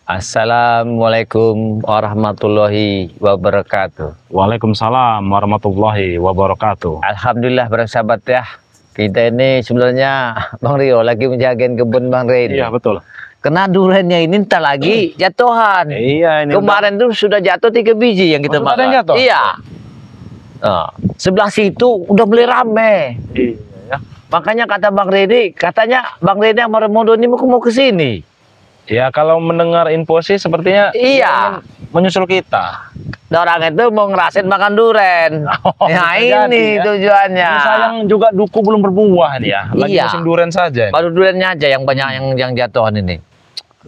Assalamualaikum warahmatullahi wabarakatuh. Waalaikumsalam warahmatullahi wabarakatuh. Alhamdulillah bersahabat ya. Kita ini sebenarnya Bang Rio lagi menjagain kebun Bang Rio. Iya betul. Kena durennya ini entar lagi jatuhan. Iya ini. Kemarin tuh sudah jatuh 3 biji yang kita makan. Jatuh? Iya. Nah, sebelah situ udah mulai rame. Iya. Makanya kata Bang Redi, katanya Bang Redi sama Remondo ini mau ke sini. Ya kalau mendengar info sih sepertinya Iya. menyusul kita. Orang itu mau ngerasain makan duren. Bisa Ini jadi, ya. tujuannya. Ini sayang juga duku belum berbuah nih ya. Lagi Iya. musim duren saja. Baru durennya aja yang banyak yang jatuhan ini.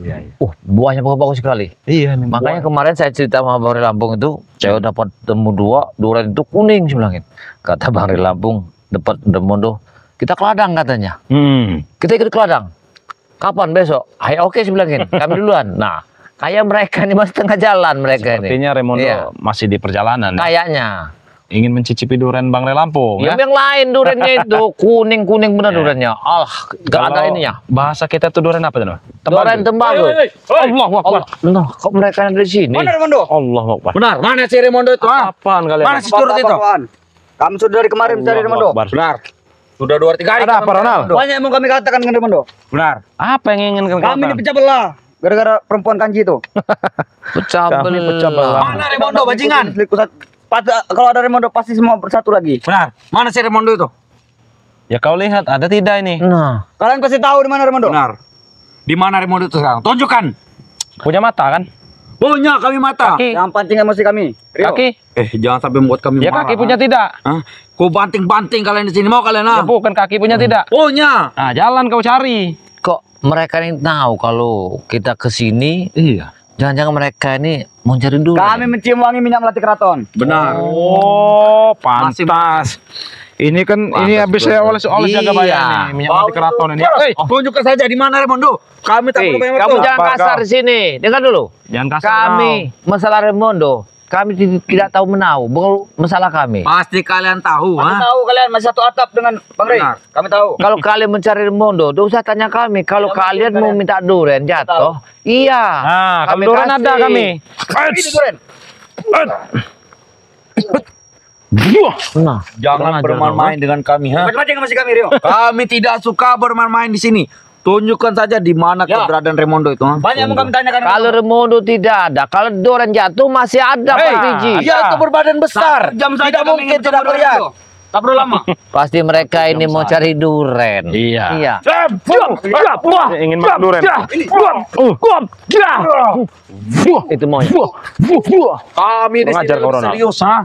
Iya. Buahnya bagus sekali. Iya nih. Makanya kemarin saya cerita sama Bang Ri Lampung itu, saya dapat temu 2 duren itu kuning sebilangin. Kata Bang Ri Lampung, dapat Remondo, kita ke ladang katanya. Kita ikut ke ladang. Kapan besok? Ayo oke sebilangin. Kami duluan. Nah, kayak mereka ini masih tengah jalan mereka ini. Sepertinya Remondo Iya. masih di perjalanan. Kayaknya. Ingin mencicipi duren Bang Ri Lampung ya. Yang lain durennya itu kuning-kuning benar durennya. Gak ada ininya. Bahasa kita tuh duren apa tuh? Duren tembaga. Allahu Akbar. Nah, kok mereka ada di sini? Mana Remondo? Allahu Akbar. Benar. Mana si Remondo itu? Apaan kalian? Mana si curut itu? Kami sudah dari kemarin mencari Remondo. Akbar. Benar. Sudah 2 3 hari. Ada apa, Ronald? Banyak yang mau kami katakan dengan Remondo. Benar. Apa yang ingin Kami dipecah belah gara-gara perempuan kanji itu. Pecah Kami pecah belah. Mana Remondo bajingan? Kalau ada Remondo pasti semua bersatu lagi. Benar. Mana si Remondo itu? Ya kau lihat ada tidak ini? Nah, Kalian pasti tahu di mana Remondo? Benar. Di mana Remondo itu sekarang? Tunjukkan. Punya mata kan? Punya kami mata. Kaki. Yang pancing emosi kami. Rio. Kaki? Jangan sampai membuat kami Ya marah. kaki punya tidak? Hah? Kau banting-banting kalian di sini mau kalian Ya bukan kaki punya tidak? Punya. Nah jalan kau cari. kok mereka ini tahu kalau kita ke sini? Iya. Jangan-jangan mereka ini mau cari dulu. Kami mencium wangi minyak melati keraton. Benar. Oh pantas. Ini kan ini habis saya oles jaga Iya. bayar nih minyak mati keraton ini. Tunjukkan saja di mana Remondo. Kami tak perlu banyak Kamu waktu. jangan Sabar, kasar kau. di sini. Dengar dulu. Jangan kasar. Kami masalah Remondo, kami tidak tahu menau. Bukan masalah kami. Pasti kalian tahu, Kami tahu kalian masih satu atap dengan Bang Rey. Kami tahu. Kalau kalian mencari Remondo, tidak usah tanya kami. Kalau kalian mau minta duren jatuh, iya. Nah, kalau duren ada kami. Ini duren. Nah, Jangan bermain-main dengan kami, ha? Macam-macam masih kami, Rio. Kami tidak suka bermain-main di sini. Tunjukkan saja di mana keberadaan Remondo itu, ha? Banyak yang kami tanyakan. kalau Remondo tidak ada, kalau duren jatuh masih ada Pak biji. Dia itu berbadan besar. Tidak mungkin tidak melihat. Tak perlu lama. Pasti mereka ini mau cari duren. Iya. Iya. Ingin makan duren. Itu mau. Kami di Mengajar sini kau, Ronald. serius, ha?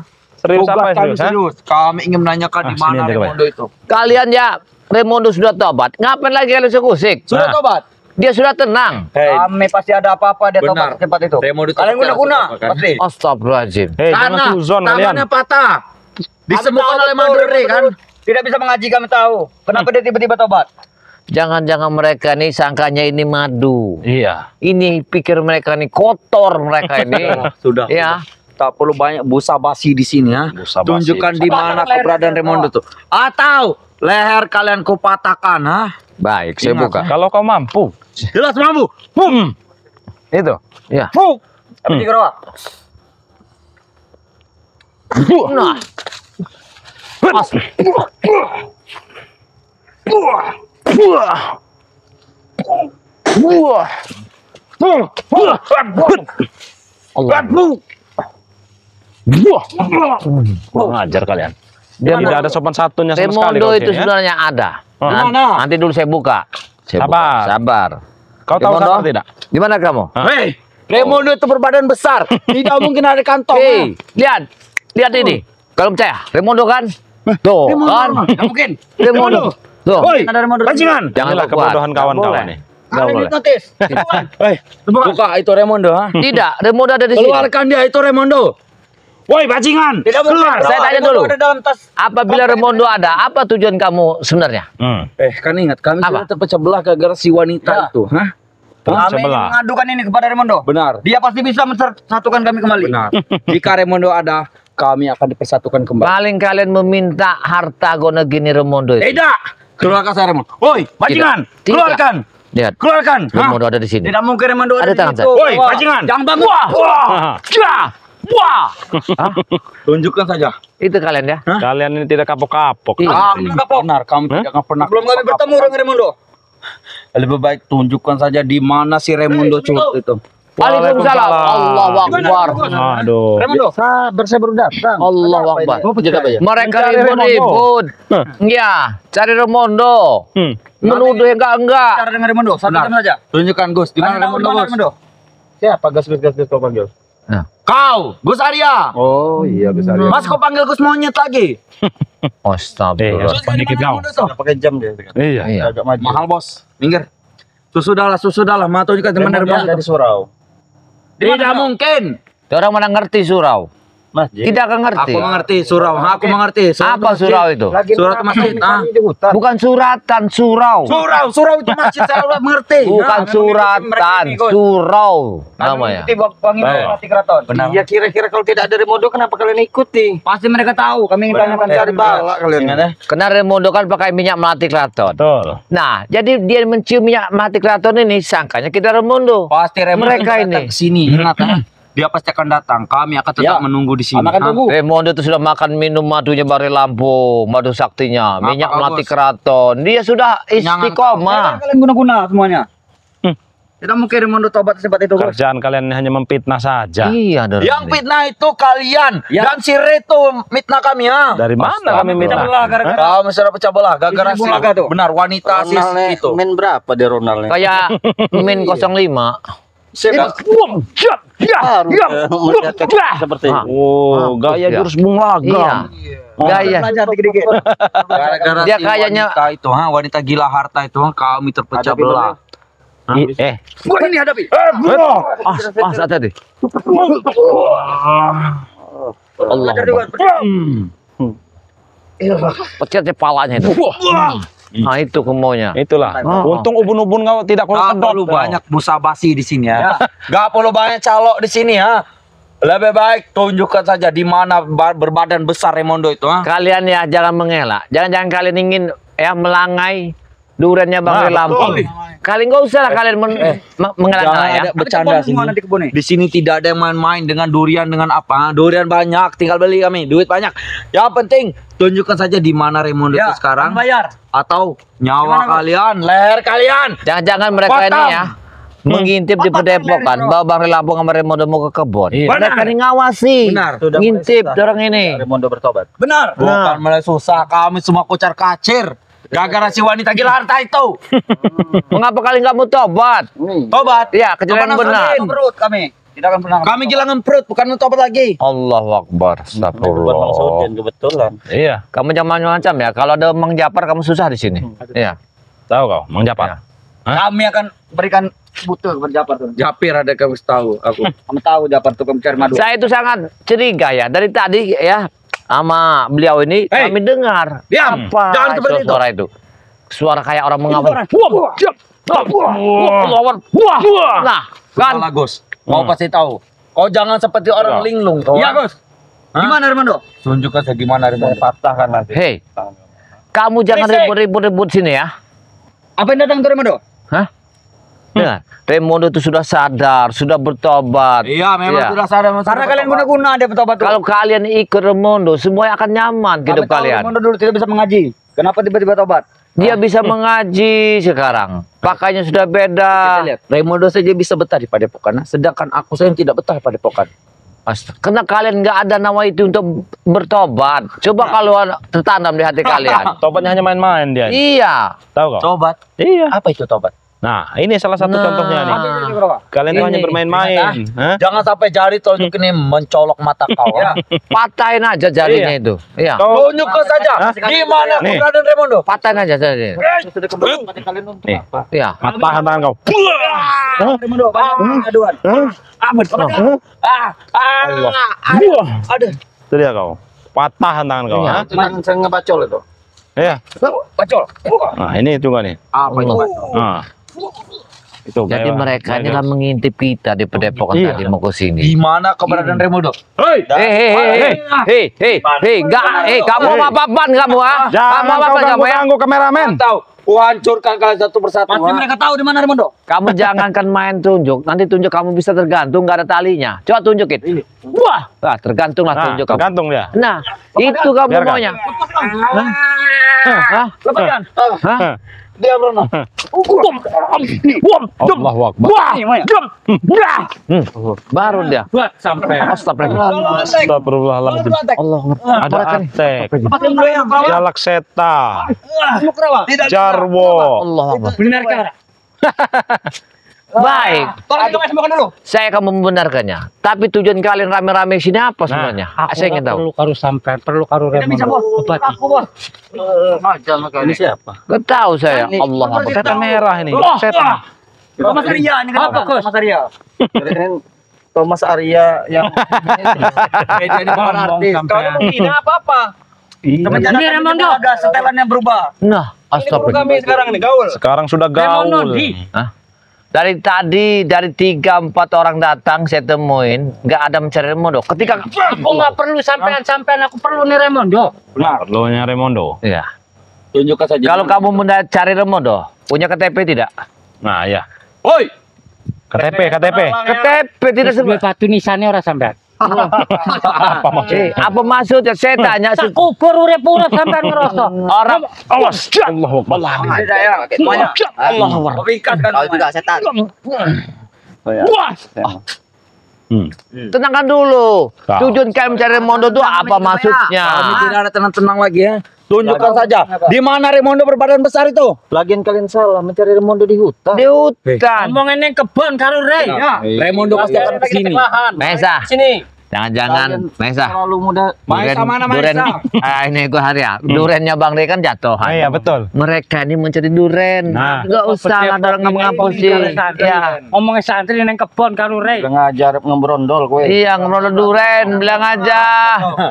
Serius Tugas apa ya, kami serius, ha? serius. Kami ingin menanyakan di sini mana aja, Pak. Remondo itu. Kalian ya, Remondo sudah tobat. Ngapain lagi kalian kusik? Sudah Nah. tobat. Dia sudah tenang. Kami pasti ada apa-apa dia tobat ke tempat itu. Kalian guna-guna, pasti. Astagfirullahaladzim. Jangan suzon kalian. tangannya patah. Disembuhkan oleh Mandiri kan. Tidak bisa mengaji kami tahu. Kenapa dia tiba-tiba tobat? Jangan-jangan mereka nih sangkanya ini madu. Iya. Ini pikir mereka nih kotor mereka ini. Sudah. Ya. Tak perlu banyak busa basi di sini, ya. Busa basi. Tunjukkan di mana keberadaan Remondo tuh. Atau leher kalian kupatahkan, ha? Baik, saya Ingat, buka. Kalau kau mampu. Jelas mampu. Itu. Ya. Tapi di gerak. Nah. Mas. Allah. Kurang ajar kalian. Dia tidak ada sopan satunya sama sekali. Remondo kau itu sini, ya. sebenarnya ada. Di mana? Nanti dulu saya buka. Sabar. Sabar. Kau tahu Remondo, sabar tidak? di mana kamu? Hei, Remondo itu berbadan besar. Tidak mungkin ada kantong. Hei, lihat. Lihat ini. Kalau percaya, Remondo kan? Tuh, kan? Tidak mungkin. Remondo. Tuh. Woi, ada Remondo. Bajingan. Jangan Inilah kuat. kebodohan Nggak kawan-kawan boleh. nih. Nggak boleh. Notis. Hei, buka itu Remondo, ha? Tidak, Remondo ada di sini. Keluarkan dia itu Remondo. Woi, bajingan. Tidak Keluar. Saya tanya dulu. Ada dalam tas. Apabila Remondo ada, apa tujuan kamu sebenarnya? Kan ingat kami Apa? sudah terpecah belah gara-gara si wanita itu, ha? Kami ingin Sebelah. mengadukan ini kepada Remondo. Benar. Dia pasti bisa mempersatukan kami kembali. Benar. Jika Remondo ada, kami akan dipersatukan kembali. Paling kalian meminta harta gone gini Remondo itu. Tidak. Keluarkan saya Remondo. Woi, bajingan. Tidak. Keluarkan. Lihat. Keluarkan. Remondo ada di sini. Tidak mungkin Remondo Ada ada di tangan situ. saya. Woi, bajingan. Jangan bangun. Wah. Wah. Tunjukkan saja. Itu kalian ya. Kalian ini tidak kapok-kapok. Iya. Kamu benar, kamu tidak pernah. Belum kami bertemu dengan Remondo. Lebih baik tunjukkan saja di mana si Remondo curut itu. Waalaikumsalam. Allahu Akbar. Aduh. Remondo. Sabar, saya baru datang. Allahu Akbar. Mereka Mencari ribut-ribut. Ya, cari Remondo. Menuduh yang enggak. Cara dengan Remondo, satu jam saja. Tunjukkan Gus, di mana Remondo, Gus? Siapa gas kau panggil? Nah, Kau, Gus Arya. Oh iya, Gus Arya. Mas kau panggil Gus monyet lagi. astagfirullah. Sedikit kau. Pakai jam dia. Iya. Iya. Agak maju. Mahal bos, minggir. Susudahlah, mau tunjukkan di mana Remondo. Dari surau. Tidak mungkin. Orang mana ngerti surau? Masjid. Tidak akan ngerti. Aku mengerti surau, aku mengerti. Apa surau itu? Surat masjid. Di hutan. Bukan suratan, surau. Surau itu masjid, saya udah mengerti. Bukan suratan, surau namanya. Pelatih keraton. Benar. Iya, kira-kira kalau tidak ada Remondo kenapa kalian ikuti? Pasti mereka tahu. Kami ingin tanyakan Cari bala kalian. Karena Remondo kan pakai minyak melati keraton. Betul. Nah, jadi dia mencium minyak melati keraton ini, sangkanya kita Remondo. Pasti Remondo Mereka datang ini. ke sini. Ingat, dia pasti akan datang. Kami akan tetap menunggu di sini. Kami akan tunggu. Remondo itu sudah makan minum madunya Bari Lampung, madu saktinya, Apa, minyak Bos? melati keraton. Dia sudah istiqomah. Kalian guna-guna semuanya. Tidak mungkin Remondo tobat secepat itu, Bos. Kerjaan kalian hanya memfitnah saja. Iya, Dor. Yang fitnah itu kalian dan si Reto mitnah kami ya. Dari mana kami minta? Kamu sudah pecah belah gara-gara si benar wanita sis itu. Main berapa dia Ronaldnya? Kayak Min 05. Seperti itu. Oh, gaya Iya. jurus bung lagam. Gaya. Gara-gara Dia si kayaknya- wanita itu, wanita gila harta itu, kami terpecah belah. Gua ini hadapi. Hati-hati. Allah. Pecah kepalanya itu. Nah, itu kemaunya. Itulah. Oh. Untung ubun-ubun kau tidak kau Gak sedot. perlu banyak busa basi di sini ya. Gak perlu banyak calok di sini ya. Lebih baik tunjukkan saja di mana berbadan besar Remondo itu. Kalian ya jangan mengelak. Jangan kalian ingin ya melangai duriannya Bang Lampung. Kalian nggak usah lah kalian mengelak Jangan ya. ada bercanda sini. Di sini tidak ada yang main-main dengan durian dengan apa. Durian banyak, tinggal beli kami. Duit banyak. Yang penting tunjukkan saja di mana Remondo itu sekarang. Bayar. Atau nyawa kalian, leher kalian. Jangan mereka ini ya mengintip di Padepokan bahwa Bang Lampung sama Remondo mau ke kebun. Mereka ini ngawasi. Benar. Ngintip orang ini. Remondo bertobat. Benar. Bukan mulai susah, kami semua kocar kacir. Gara-gara si wanita gila harta itu. Mengapa kalian nggak mau tobat? Tobat. Ya, kejadian benar. Perut kami. Tidak akan pernah. Kami gilangan perut, bukan tobat lagi. Allahu Akbar. Astagfirullah. Kebetulan. Iya. Kamu jangan macam ya. Kalau ada Mang Japar kamu susah di sini. Iya. Tahu kau, Mang Japar? Kami akan berikan butuh kepada Japar tuh. Japir ada kamu tahu aku. Kamu tahu Japar tuh mencari madu. Saya itu sangat curiga ya. Dari tadi ya sama beliau ini kami dengar diam. apa Jangan seperti itu. suara itu. Suara kayak orang mengawal. Nah, kan Salah Gus. Kau pasti tahu. Kau jangan seperti orang linglung. Iya Gus. Gimana Remondo? Tunjukkan saya gimana Remondo. Patahkan nanti. hei, kamu jangan ribut-ribut sini ya. Apa yang datang tuh Remondo? Hah? Dengar, Remondo itu sudah sadar, sudah bertobat. Iya, memang sudah sadar. Karena kalian guna-guna dia bertobat. Kalau kalian ikut Remondo, semuanya akan nyaman hidup kalian. Remondo dulu tidak bisa mengaji. Kenapa tiba-tiba tobat? Dia bisa mengaji sekarang. Pakainya sudah beda. Kita lihat, Remondo saja bisa betah di Padepokan, sedangkan aku saya tidak betah di Padepokan. Karena kalian nggak ada nama itu untuk bertobat. Coba kalau tertanam di hati kalian. Tobatnya hanya main-main dia. Iya. Tahu kau? Tobat? Iya. Apa itu tobat? Nah, ini salah satu Nah. contohnya nih. Kalian tuh hanya Ini. bermain-main. Hah? Jangan sampai jari tunjuk ini mencolok mata kau. Ya. Patahin aja jarinya itu. Iya. Kau Tunjukkan saja di mana Nih. keberadaan Remondo. Patahin aja jarinya. Sudah kembali pada kalian untuk Nih. apa? Iya. Matahan tangan kau. Remondo, aduan. Aduh. Itu dia kau. Patahan tangan kau. Iya. Hah? Jangan saya ngebacol itu. Iya. Bacol. Nah, ini juga nih. Apa itu? Nah. Itu Jadi kayak- mereka ini kayak- lah mengintip kita di Padepokan Iya. tadi mau ke sini. Di mana keberadaan Remondo? Hei, Hei, kamu mau apa-apaan kamu ah? jangan Kamu kau apa-apaan kamu ya? ganggu kameramen. Tahu, Ku hancurkan kalian satu persatu. Pasti mereka tahu di mana Raimondo. Kamu jangankan main tunjuk, nanti tunjuk kamu bisa tergantung, nggak ada talinya. Coba tunjukin. Ini. Wah, tergantung lah tunjuk kamu. Tergantung dia. Nah, itu kamu Biarkan. maunya. Hah? Lepaskan. Hah? Dia Bruno. Allahu Akbar. Baru dia. Sampai. Astagfirullah. Astagfirullahaladzim. Allah Ada Atek, Jalak Seta, Jarwo. Allah Akbar. Benarkah? Baik, Tolong kita sembuhkan dulu. saya akan membenarkannya. Tapi tujuan kalian rame-rame sini apa sebenarnya? Saya ingin tahu. Perlu sampai, perlu karu Bisa bos. Aku bos. Ini siapa? Gak tahu saya. Allah Akbar. Setan merah ini. Oh, Setan. Thomas Arya ini kan. Thomas Arya. Thomas Arya yang Media ini bukan artis. Kalau begini apa-apa. Semenjak Ini Raimondo. ada setelan yang berubah. Nah, astagfirullah. Kami sekarang nih gaul. Sekarang sudah gaul. Hah? Dari tadi, dari 3-4 orang datang saya temuin, nggak ada mencari Raimondo. Ketika Aku nggak perlu sampean, aku perlu nih Raimondo. Benar. Perlunya Raimondo. ya, Tunjukkan saja. kalau kamu mencari Raimondo, punya KTP tidak? Nah, ya. Woi. KTP. KTP tidak Sebagai sebab. batu nisannya orang sampean. Apa maksudnya? Apa maksudnya? Saya tanya. Tak kubur urip-urip sampean ngerasa. Orang Awas. Allahu Akbar. Allah Akbar. Ikat kan. Kau juga setan. Tenangkan dulu. Tahu. Tujuan kalian mencari Raimondo itu apa maksudnya? Kami tidak ada tenang-tenang lagi ya. Tunjukkan saja. Di mana Raimondo berbadan besar itu? Lagian kalian salah mencari Raimondo di hutan. Di hutan. Ngomongin yang kebon karo Rey. Raimondo pasti akan ke sini. Mesa. Sini. Jangan-jangan Mesa. Terlalu muda. Maesa mana Maesa? Ini gua hari ya. Durennya Bang Rey kan jatuhan. Iya, betul. Mereka ini mencari duren. Nah. Nggak usah lah orang ngapusi. Ya. Ngomongin santri yang kebon karo Rey. Udah ngajar ngebrondol kowe. Iya, ngobrol duren, bilang aja.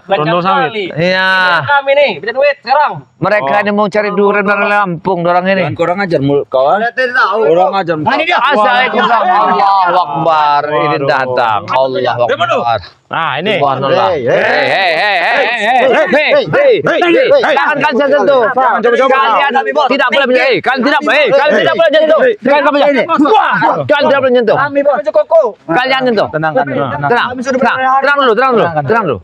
Rondol sawit. Iya. Kami nih, bisa duit sekarang. Mereka ini mau cari duren dari Lampung, orang ini. Dan kurang ajar mul kawan. Kurang ajar. Assalamualaikum Allahu Akbar. Ini datang. Allah Akbar. Nah, ini. Subhanallah. Jangan kalian sentuh. Kalian tidak boleh menyentuh. Kalian tidak boleh. Kalian tidak boleh menyentuh. Kalian tidak boleh. Wah, kalian tidak boleh menyentuh. Kami bos koko. Kalian nyentuh. Tenang. Tenang dulu. Tenang dulu.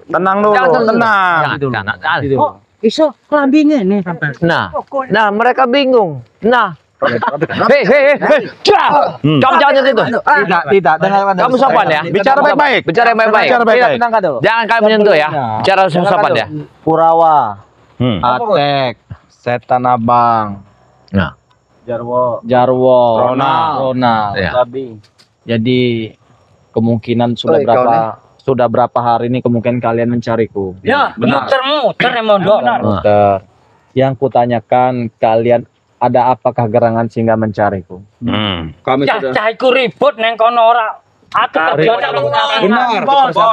Tenang dulu. Tenang. Jangan. Iso kelambingnya nih sampean. Nah, mereka bingung. Nah, hei, kamu jangan nyentuh itu. Tidak. Dengarkan. Kamu sopan ya. Bicara baik-baik. Bicara baik-baik. Bicara baik-baik. Tenangkan dulu. Jangan kalian menyentuh ya. Bicara sopan ya. Kurawa, Hmm. Atek, Setan Abang, Nah, Jarwo, Ronald. Ya. Babi. Jadi kemungkinan sudah berapa hari ini kemungkinan kalian mencariku. Ya, Benar. muter Raimondo. Dokter, yang kutanyakan kalian ada apakah gerangan sehingga mencariku? Kami sudah. Cah-cahku ribut neng kono ora. Aku kerja Benar.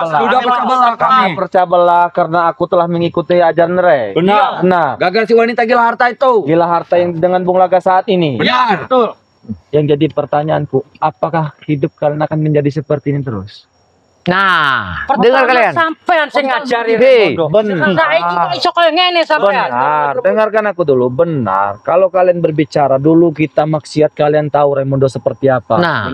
Sudah pecah belah kami. Percaya belah karena aku telah mengikuti ajaran Rey. Benar. Nah, Gagal si wanita gila harta itu. gila harta yang dengan Bung Laga saat ini. Benar. Betul. Yang jadi pertanyaanku, apakah hidup kalian akan menjadi seperti ini terus? nah, dengar kalian. Sampean sing ngajari Hei, Raimondo. benar. Saiki kok iso koyo ngene sampean. Benar, dengarkan aku dulu. Benar. Kalau kalian berbicara dulu kita maksiat, kalian tahu Raimondo seperti apa. Nah,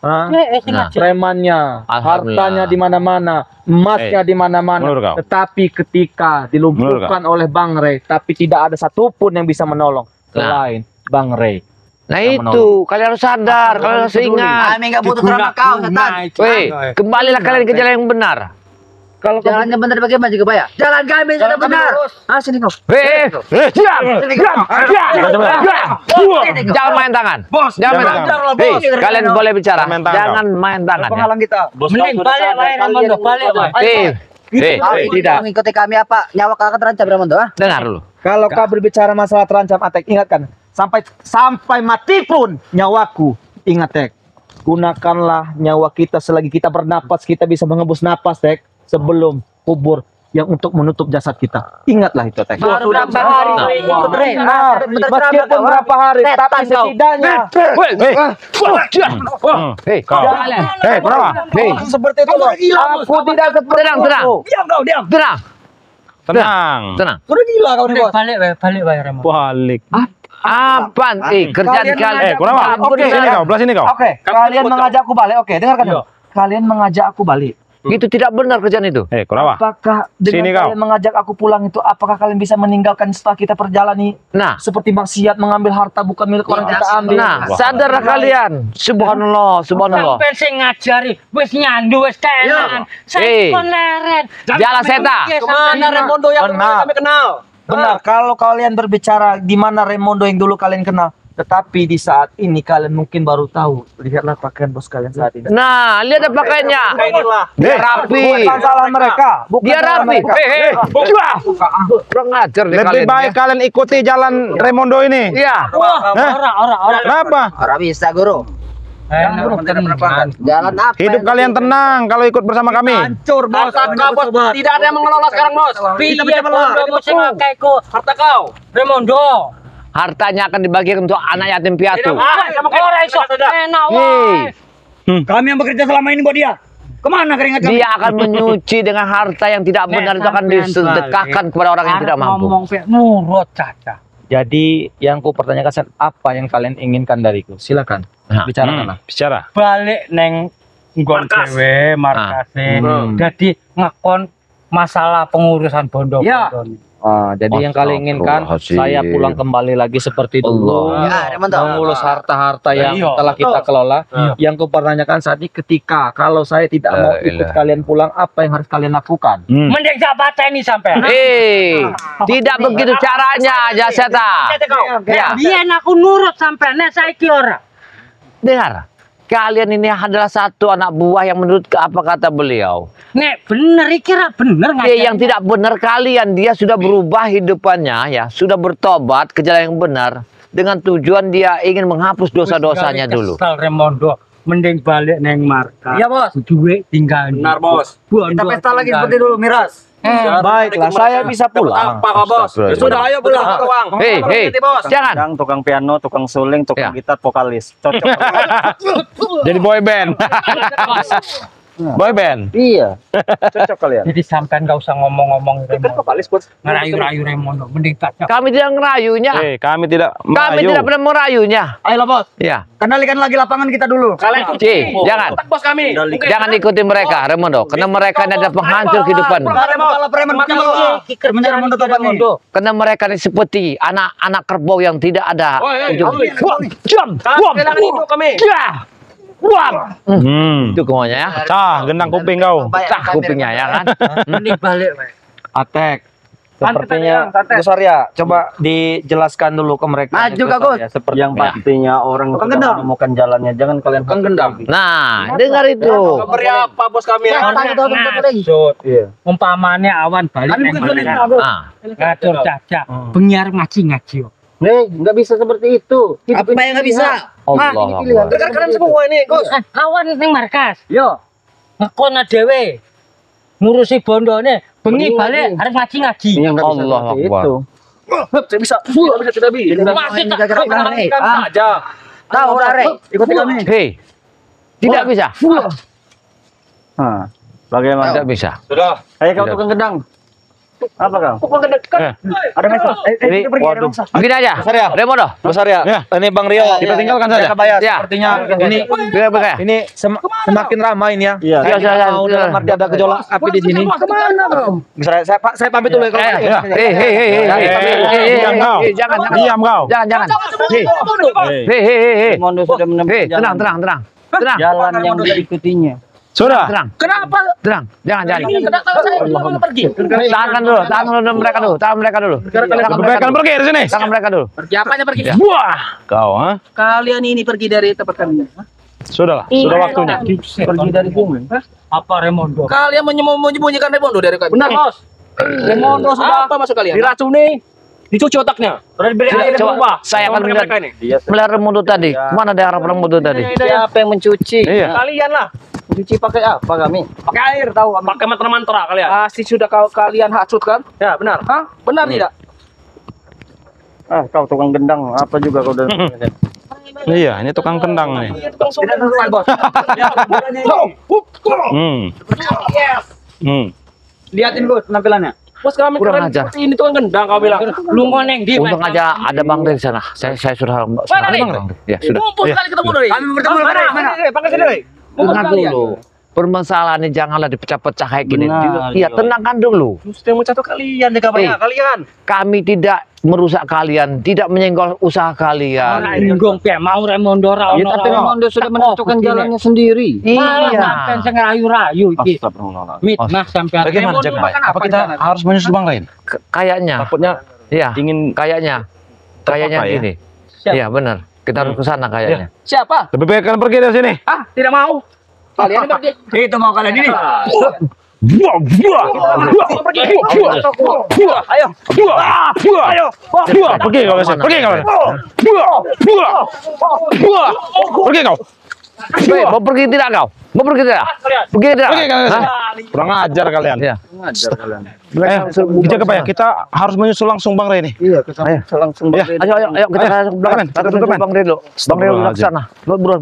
Hah? Sing Nah. ngajari. Premannya, Alhamdulillah. hartanya di mana-mana, emasnya di mana-mana. menurut kau? Tetapi ketika dilumpuhkan oleh Bang Rey, tapi tidak ada satupun yang bisa menolong selain Bang Rey. nah Yang itu kalian harus sadar, kalian harus ingat. Kami enggak butuh ceramah kau, setan. Weh, kembalilah kalian ke jalan yang benar. Kalau Jalannya benar bagaimana juga, Pak ya? Jalan kami sudah benar. Ah, sini kau. Diam. Jangan main tangan. Bos, Jangan main jangan tangan. lah, Hei, bos. kalian boleh bicara. Main tangan, Jangan main tangan. Ya. Penghalang kita. Mending balik wae Raimondo, balik wae. Tidak. Mengikuti kami apa? Nyawa kakak terancam Raimondo, ah? Dengar dulu. Kalau kau berbicara masalah terancam, Atek, ingatkan, sampai mati pun nyawaku, ingat, Tek, gunakanlah nyawa kita selagi kita bernapas, kita bisa mengembus napas, Tek, sebelum kubur yang untuk menutup jasad kita. Ingatlah itu, Tek. Baru berapa hari Nah. ikut Rey. Benar, meskipun berapa hari, tapi setidaknya Hei, Kau. Hei, kenapa? hei, Seperti itu loh. aku tidak seperti tenang. Diam kau, diam. Tenang. Tenang. Tenang. Sudah gila kau nih, bos. Balik wae Raimondo. Balik. Apa? Kerjaan kalian. kurang apa? Oke, Sini kau, belah sini kau. Oke, kalian mengajak aku balik. Oke, dengarkan dulu. Kalian mengajak aku balik. Itu tidak benar kerjaan itu. Kurang apa? Apakah Sini dengan kau. kalian mengajak aku pulang itu, apakah kalian bisa meninggalkan setelah kita perjalani Nah, seperti maksiat mengambil harta bukan milik orang kita ambil? nah, sadarlah kalian. Subhanallah, subhanallah. Sampai sing ngajari wis nyandu wis keenakan. Saya kon leren. Jalan seta. Kemana Raimondo yang Benar. kami kenal? Benar, kalau kalian berbicara di mana Raimondo yang dulu kalian kenal, tetapi di saat ini kalian mungkin baru tahu. Lihatlah pakaian bos kalian saat ini. Nah, lihat ada pakaiannya. Dia rapi. Bukan salah mereka. Bukan Dia salah rapi. mereka. Kurang ngajar deh Lebih kalian. baik kalian ikuti jalan Raimondo ini. Iya. Ora. Kenapa? Ora bisa, Guru. Jalan apa? Hidup kalian tenang kalau ikut bersama kami. Hancur, Bos. Harta Bos tidak ada yang mengelola sekarang, Bos. Piye bondo sing akehku Harta kau. Remondo. Hartanya akan dibagikan untuk anak yatim piatu. Ora iso. Enak wae. Kami yang bekerja selama ini buat dia. Kemana keringat kami? Dia akan menyuci dengan harta yang tidak benar itu akan disedekahkan kepada orang yang tidak mampu. Ngomong pek nurut caca. Jadi yang ku pertanyakan, apa yang kalian inginkan dariku? Silakan. Nah. Bicarakanlah. Bicara. Balik neng nggon dhewe markase. Jadi ngakon masalah pengurusan bondo. Jadi yang kalian inginkan, Astagfirullahaladzim. saya pulang kembali lagi seperti dulu. Allah. Mengurus harta-harta yang Iya, telah kita kelola. Iya. Yang ku pertanyakan saat ini, ketika kalau saya tidak mau ikut ilah. kalian pulang, apa yang harus kalian lakukan? Mending jak ini sampai. Tidak begitu caranya, Jaseta. Ya, Biyen aku nurut sampai nek saiki ora. dengar. Kalian ini adalah satu anak buah yang menurut apa kata beliau. Nek bener iki ra bener Yang tidak benar kalian, dia sudah berubah hidupannya ya, sudah bertobat ke jalan yang benar dengan tujuan dia ingin menghapus dosa-dosanya dulu. Kesel Remondo, mending balik neng markas. Iya, Bos. Duit tinggal. Benar, Bos. Kita pesta lagi seperti dulu, Miras. Baiklah, saya bisa pulang. Apa, Bos? Ya sudah, ayo pulang ke uang. Hei, Bos. jangan. Tukang piano, tukang suling, tukang Ya. gitar, vokalis. Cocok. Jadi boy band. Boy band. Iya. Cocok kalian. Jadi sampean gak usah ngomong-ngomong Remondo. Vokalis, Bos. Ngerayu-rayu Remondo, mending tak. Kami tidak ngerayunya. Kami tidak Kami merayu. tidak pernah merayunya. Ayolah, Bos. Ya. Kendalikan lagi lapangan kita dulu. Kalian Jangan. Bos kami. Jangan ikuti mereka, Remondo. Karena mereka ini adalah penghancur kehidupan. Kalau preman Remondo tobat nih. Karena mereka ini seperti anak-anak kerbau yang tidak ada ujung. kami. Itu semuanya ya. Cah, gendang kuping kau. Cah kupingnya ya kan. Mending balik. Atek. Sepertinya Gus Arya, coba dijelaskan dulu ke mereka. Maju, Kak Gus. Seperti Yang pastinya orang Tukang sudah gendang. menemukan jalannya. Jangan kalian gendang. Nah, dengar itu. Beri apa, Bos kami? Ngasut. Umpamane awan balik neng markas. Nah, Ngatur caca. Penyiar ngaji-ngaji. Nih, nggak bisa seperti itu. Apa yang nggak bisa? Allah Akbar. Dengar kalian semua ini, Gus. Awan neng markas. Yo. Ngekon dhewe. Ngurusi bondone, bengi balik harus ngaji-ngaji. Yang nggak bisa Allah seperti Akbar. itu. Tidak bisa. Tidak bisa. Masih tak Aja. Tahu, Rare. Ikuti kami. Hei, tidak bisa. Nah, bagaimana? Tidak bisa. Sudah. Ayo kau tukang gendang. Apa kau? Ada mesa. Ini, Waduh. begini aja. Remondo. Gus Arya, Ya. ini Bang Rio. Kita tinggalkan saja. Bayar. Ya. Sepertinya ini Bagaimana? ini semakin ramai ini ya. Iya. Ya, ya, ya, Mau ya. dalam arti ada gejolak api di sini. Kemana, Bro? Gus Arya, saya pamit dulu ya kalau gitu. Diam kau. Jangan, Diam kau. jangan. Hei. Mondo sudah menemukan Hei, tenang. jalan yang diikutinya. Sudah. Tenang. Kenapa? Jangan. Kenapa pergi? Tahan dulu mereka dulu. Kalian pergi dari sini. Tangan mereka dulu. Pergi apanya pergi? Wah, kau, ha? Kalian ini pergi dari tempat kami. Sudahlah, sudah waktunya. Pergi dari bumi. Apa Remondo? Kalian menyembunyikan Remondo dari kami. Benar, Bos. Remondo sudah apa masuk kalian? Diracuni, dicuci otaknya. Terus beli Coba, saya akan melihat melihara Remondo tadi. Mana daerah Remondo tadi? Siapa yang mencuci? Iya. Kalian lah. Mencuci pakai apa kami? Pakai air tahu kami. Pakai mantra-mantra kalian. Pasti sudah kalian hasut kan? Ya, benar. Hah? Benar tidak? Ah, kau tukang gendang. Apa juga kau dan Iya, ini tukang kendang nih. Tidak sesuai, Bos. Hmm. Yes. Hmm. Lihatin Gus penampilannya. Bos kami Kurang keren ajar. seperti ini tukang gendang kau bilang. Lu ngoneng di. Untung aja ada Bang Rin di sana. Saya sudah Ya sudah. Mumpung sekali ketemu doi. Kami bertemu mana? Pakai sini, Doi. Dengar dulu. Permasalahannya janganlah dipecah-pecah kayak gini. Iya, tenangkan dulu. Justru yang mau jatuh kalian deh kabarnya. Kalian. Kami tidak merusak kalian, tidak menyenggol usaha kalian. Ora ninggung piye mau Raimondo ora ono. Ya, tapi Raimondo sudah menentukan jalannya sendiri. Iya. Iya. Sampean sing rayu-rayu iki. Mit, Mas sampean. Bagaimana Jack? Apa kita harus menyusul Bang Rin? Kayaknya, Takutnya iya, ingin kayaknya apa ya? gini. Siap. Iya benar. Kita harus ke sana kayaknya. Siapa? lebih baik kalian pergi dari sini. Ah, tidak mau. Kalian pergi. Itu mau kalian ini. Buah, buah, buah, buah, buah, ayo, buah, buah, ayo, buah, pergi kau dari sini, pergi kau, buah, buah, buah, pergi kau, Woi, mau pergi tidak kau? Mau pergi tidak? Pergi tidak? pergi kau dari sini. Hah? Kurang ajar kalian. Iya. Dijaga Pak ya, kita harus menyusul langsung Bang Rin nih. Iya, kita langsung Ayo, kita ke belakang. Teman-teman. Bang Rin dulu. Bang Rin dulu ke sana. Buruan, buruan.